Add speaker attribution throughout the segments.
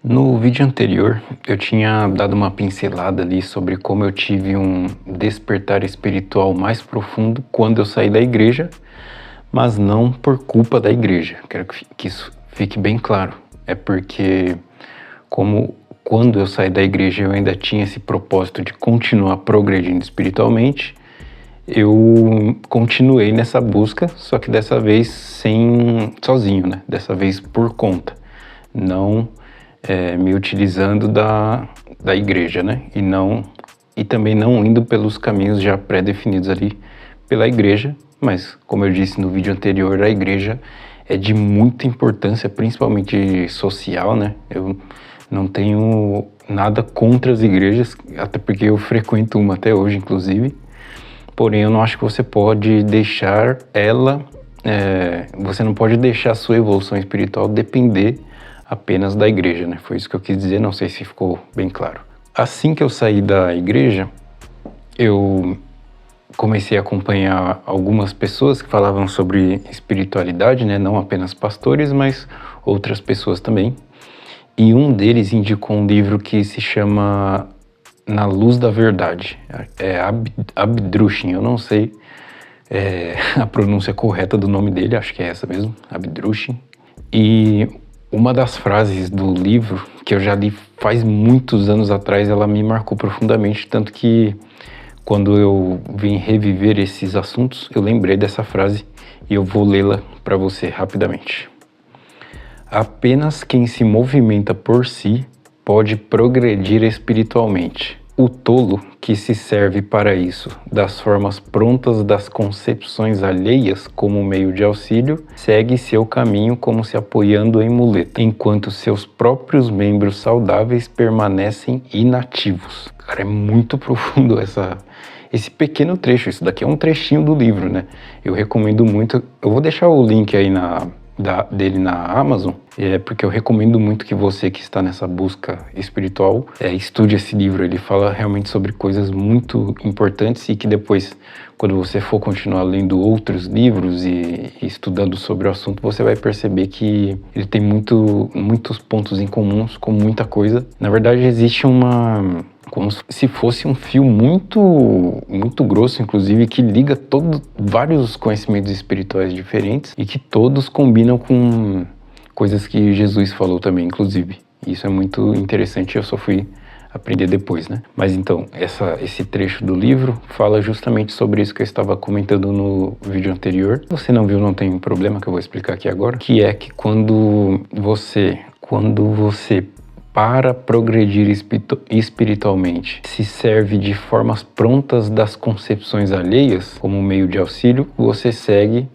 Speaker 1: No vídeo anterior, eu tinha dado uma pincelada ali sobre como eu tive um despertar espiritual mais profundo quando eu saí da igreja, mas não por culpa da igreja. Quero que isso fique bem claro. É porque, como quando eu saí da igreja eu ainda tinha esse propósito de continuar progredindo espiritualmente, eu continuei nessa busca, só que dessa vez sozinho, né? Dessa vez por conta, não me utilizando da igreja, né? E também não indo pelos caminhos já pré-definidos ali pela igreja, mas como eu disse no vídeo anterior, a igreja é de muita importância, principalmente social, né? Eu não tenho nada contra as igrejas, até porque eu frequento uma até hoje, inclusive. Porém, eu não acho que você pode deixar você não pode deixar a sua evolução espiritual depender apenas da igreja, né? Foi isso que eu quis dizer, não sei se ficou bem claro. Assim que eu saí da igreja, eu comecei a acompanhar algumas pessoas que falavam sobre espiritualidade, né? Não apenas pastores, mas outras pessoas também. E um deles indicou um livro que se chama Na Luz da Verdade. É Abdruchin, eu não sei a pronúncia correta do nome dele, acho que é essa mesmo, Abdruchin. E uma das frases do livro, que eu já li faz muitos anos atrás, ela me marcou profundamente, tanto que quando eu vim reviver esses assuntos, eu lembrei dessa frase e eu vou lê-la para você rapidamente. Apenas quem se movimenta por si pode progredir espiritualmente. O tolo que se serve para isso das formas prontas das concepções alheias como meio de auxílio, segue seu caminho como se apoiando em muleta, enquanto seus próprios membros saudáveis permanecem inativos. Cara, é muito profundo esse pequeno trecho. Isso daqui é um trechinho do livro, né? Eu recomendo muito. Eu vou deixar o link aí dele na Amazon, porque eu recomendo muito que você que está nessa busca espiritual estude esse livro. Ele fala realmente sobre coisas muito importantes e que depois, quando você for continuar lendo outros livros e estudando sobre o assunto, você vai perceber que ele tem muitos pontos em comuns com muita coisa. Na verdade, existe como se fosse um fio muito grosso, inclusive, que liga vários conhecimentos espirituais diferentes e que todos combinam com coisas que Jesus falou também, inclusive. Isso é muito interessante, eu só fui aprender depois, né? Mas então, esse trecho do livro fala justamente sobre isso que eu estava comentando no vídeo anterior. Se você não viu, não tem problema, que eu vou explicar aqui agora, que é que quando você para progredir espiritualmente, se serve de formas prontas das concepções alheias como meio de auxílio, você segue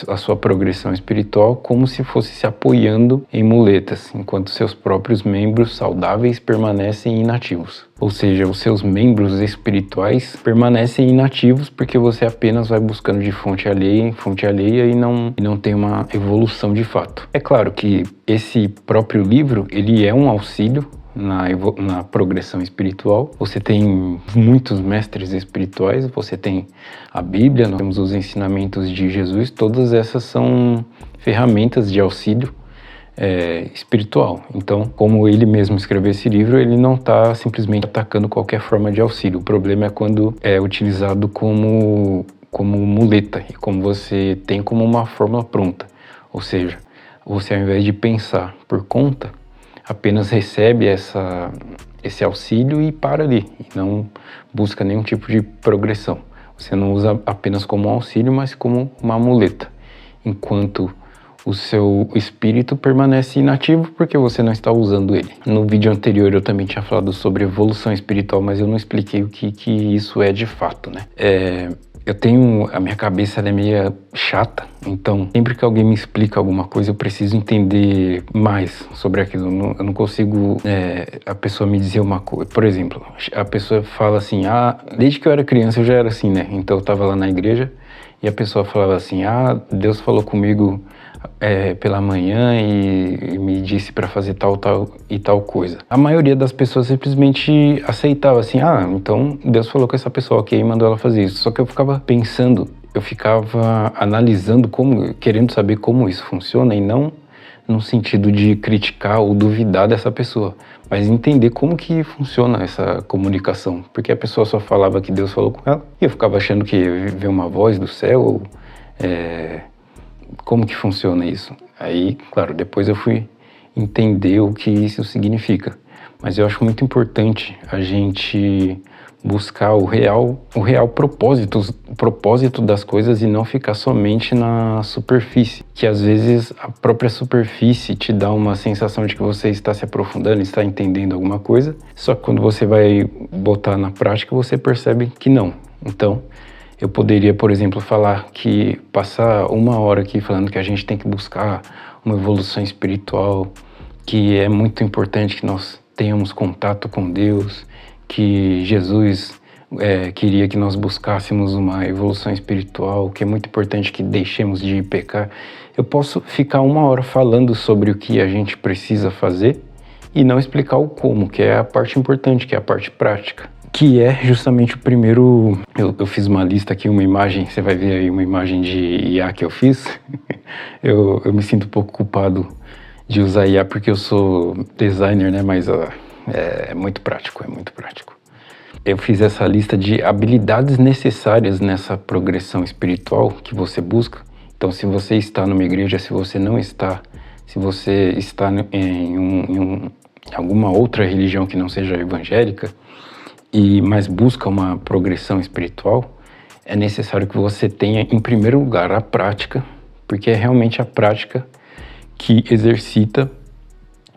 Speaker 1: a sua progressão espiritual como se fosse se apoiando em muletas, enquanto seus próprios membros saudáveis permanecem inativos. Ou seja, os seus membros espirituais permanecem inativos porque você apenas vai buscando de fonte alheia em fonte alheia e não tem uma evolução de fato. É claro que esse próprio livro, ele é um auxílio na progressão espiritual. Você tem muitos mestres espirituais, você tem a Bíblia, nós temos os ensinamentos de Jesus, todas essas são ferramentas de auxílio espiritual. Então, como ele mesmo escreveu esse livro, ele não está simplesmente atacando qualquer forma de auxílio. O problema é quando é utilizado como muleta e como você tem como uma fórmula pronta. Ou seja, você, ao invés de pensar por conta, apenas recebe esse auxílio e para ali, e não busca nenhum tipo de progressão. Você não usa apenas como um auxílio, mas como uma muleta, enquanto o seu espírito permanece inativo porque você não está usando ele. No vídeo anterior eu também tinha falado sobre evolução espiritual, mas eu não expliquei o que isso é de fato, né? A minha cabeça ela é meio chata, então sempre que alguém me explica alguma coisa eu preciso entender mais sobre aquilo. Eu não consigo a pessoa me dizer uma coisa. Por exemplo, a pessoa fala assim, desde que eu era criança eu já era assim, né? Então eu estava lá na igreja e a pessoa falava assim, Deus falou comigo pela manhã e me disse para fazer tal coisa. A maioria das pessoas simplesmente aceitava assim, então Deus falou com essa pessoa, ok, mandou ela fazer isso. Só que eu ficava pensando, eu ficava analisando querendo saber como isso funciona e não no sentido de criticar ou duvidar dessa pessoa, mas entender como que funciona essa comunicação, porque a pessoa só falava que Deus falou com ela, e eu ficava achando que veio uma voz do céu, como que funciona isso? Aí, claro, depois eu fui entender o que isso significa, mas eu acho muito importante a gente buscar o real propósito das coisas e não ficar somente na superfície, que às vezes a própria superfície te dá uma sensação de que você está se aprofundando, está entendendo alguma coisa, só que quando você vai botar na prática você percebe que não. Então, eu poderia, por exemplo, passar 1 hora aqui falando que a gente tem que buscar uma evolução espiritual, que é muito importante que nós tenhamos contato com Deus, que Jesus queria que nós buscássemos uma evolução espiritual, que é muito importante que deixemos de pecar. Eu posso ficar 1 hora falando sobre o que a gente precisa fazer e não explicar o como, que é a parte importante, que é a parte prática, que é justamente o primeiro... Eu fiz uma lista aqui, uma imagem, você vai ver aí uma imagem de IA que eu fiz. eu me sinto um pouco culpado de usar IA porque eu sou designer, né? Mas é muito prático, é muito prático. Eu fiz essa lista de habilidades necessárias nessa progressão espiritual que você busca. Então, se você está numa igreja, se você não está, se você está em alguma outra religião que não seja evangélica, mas busca uma progressão espiritual, é necessário que você tenha, em primeiro lugar, a prática, porque é realmente a prática que exercita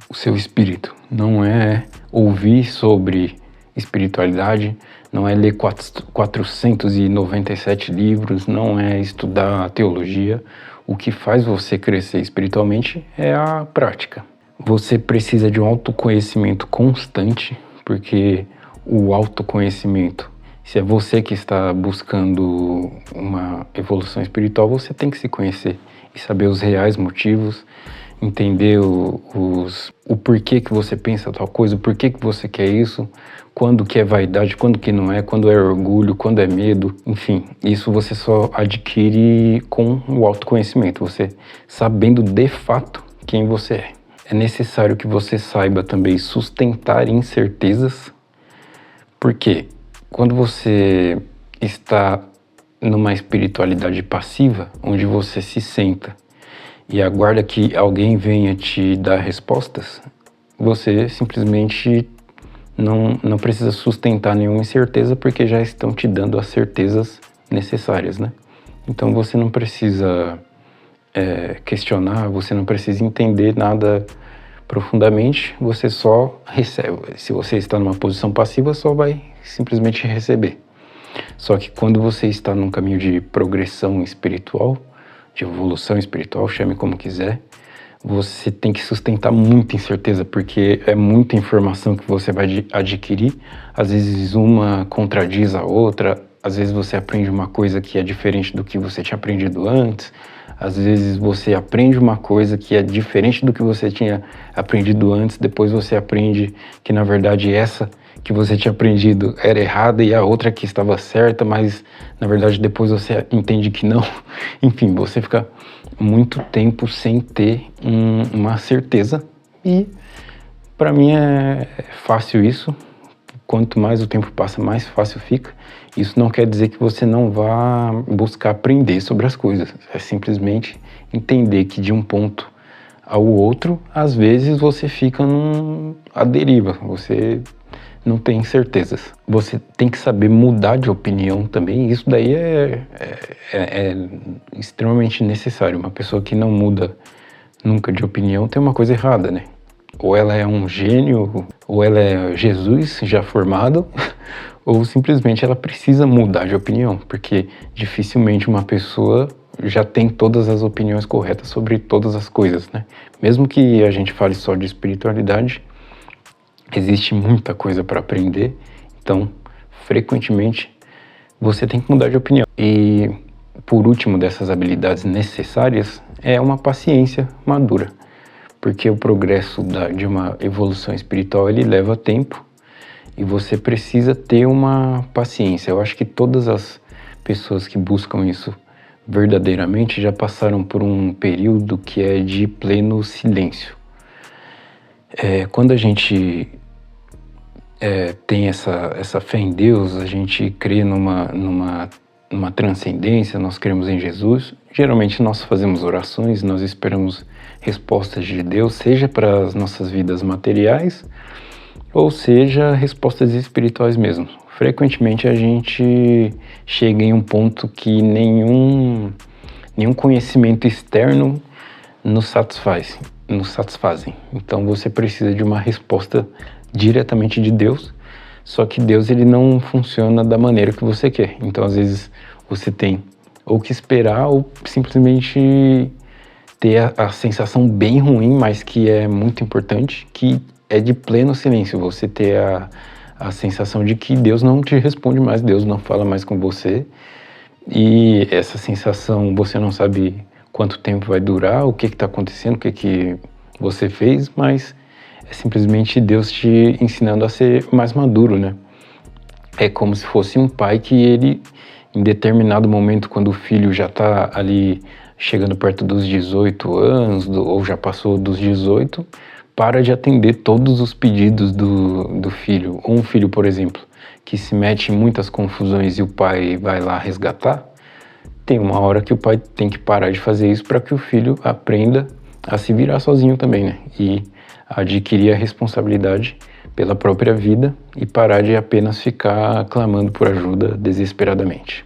Speaker 1: o seu espírito. Não é ouvir sobre espiritualidade, não é ler 497 livros, não é estudar teologia. O que faz você crescer espiritualmente é a prática. Você precisa de um autoconhecimento constante, porque o autoconhecimento, se é você que está buscando uma evolução espiritual, você tem que se conhecer e saber os reais motivos, entender o porquê que você pensa tal coisa, o porquê que você quer isso, quando que é vaidade, quando que não é, quando é orgulho, quando é medo, enfim. Isso você só adquire com o autoconhecimento, você sabendo de fato quem você é. É necessário que você saiba também sustentar incertezas, porque quando você está numa espiritualidade passiva, onde você se senta e aguarda que alguém venha te dar respostas, você simplesmente não precisa sustentar nenhuma incerteza, porque já estão te dando as certezas necessárias, né? Então você não precisa questionar, você não precisa entender nada profundamente, você só recebe. Se você está numa posição passiva, só vai simplesmente receber. Só que quando você está num caminho de progressão espiritual, de evolução espiritual, chame como quiser, você tem que sustentar muita incerteza, porque é muita informação que você vai adquirir. Às vezes uma contradiz a outra, às vezes você aprende uma coisa que é diferente do que você tinha aprendido antes, às vezes você aprende uma coisa que é diferente do que você tinha aprendido antes, depois você aprende que na verdade essa que você tinha aprendido era errada e a outra que estava certa, mas na verdade depois você entende que não. Enfim, você fica muito tempo sem ter uma certeza, e para mim é fácil isso. Quanto mais o tempo passa, mais fácil fica. Isso não quer dizer que você não vá buscar aprender sobre as coisas, é simplesmente entender que de um ponto ao outro, às vezes você fica à deriva, você não tem certezas. Você tem que saber mudar de opinião também. Isso daí é extremamente necessário. Uma pessoa que não muda nunca de opinião tem uma coisa errada, né? Ou ela é um gênio, ou ela é Jesus já formado, ou simplesmente ela precisa mudar de opinião, porque dificilmente uma pessoa já tem todas as opiniões corretas sobre todas as coisas, né? Mesmo que a gente fale só de espiritualidade, existe muita coisa para aprender, então, frequentemente, você tem que mudar de opinião. E, por último dessas habilidades necessárias, é uma paciência madura, porque o progresso de uma evolução espiritual, ele leva tempo, e você precisa ter uma paciência. Eu acho que todas as pessoas que buscam isso verdadeiramente já passaram por um período que é de pleno silêncio. Quando a gente tem essa fé em Deus, a gente crê numa transcendência, nós cremos em Jesus. Geralmente nós fazemos orações, nós esperamos respostas de Deus, seja para as nossas vidas materiais, ou seja, respostas espirituais mesmo. Frequentemente a gente chega em um ponto que nenhum conhecimento externo nos satisfazem. Então você precisa de uma resposta diretamente de Deus, só que Deus ele não funciona da maneira que você quer. Então às vezes você tem ou que esperar ou simplesmente ter a sensação bem ruim, mas que é muito importante, que é de pleno silêncio. Você ter a sensação de que Deus não te responde mais, Deus não fala mais com você, e essa sensação você não sabe quanto tempo vai durar, o que está acontecendo, o que você fez, mas é simplesmente Deus te ensinando a ser mais maduro, né? É como se fosse um pai que ele, em determinado momento, quando o filho já está ali chegando perto dos 18 anos, ou já passou dos 18, para de atender todos os pedidos do filho. Ou um filho, por exemplo, que se mete em muitas confusões e o pai vai lá resgatar, tem uma hora que o pai tem que parar de fazer isso para que o filho aprenda a se virar sozinho também, né? E adquirir a responsabilidade pela própria vida e parar de apenas ficar clamando por ajuda desesperadamente.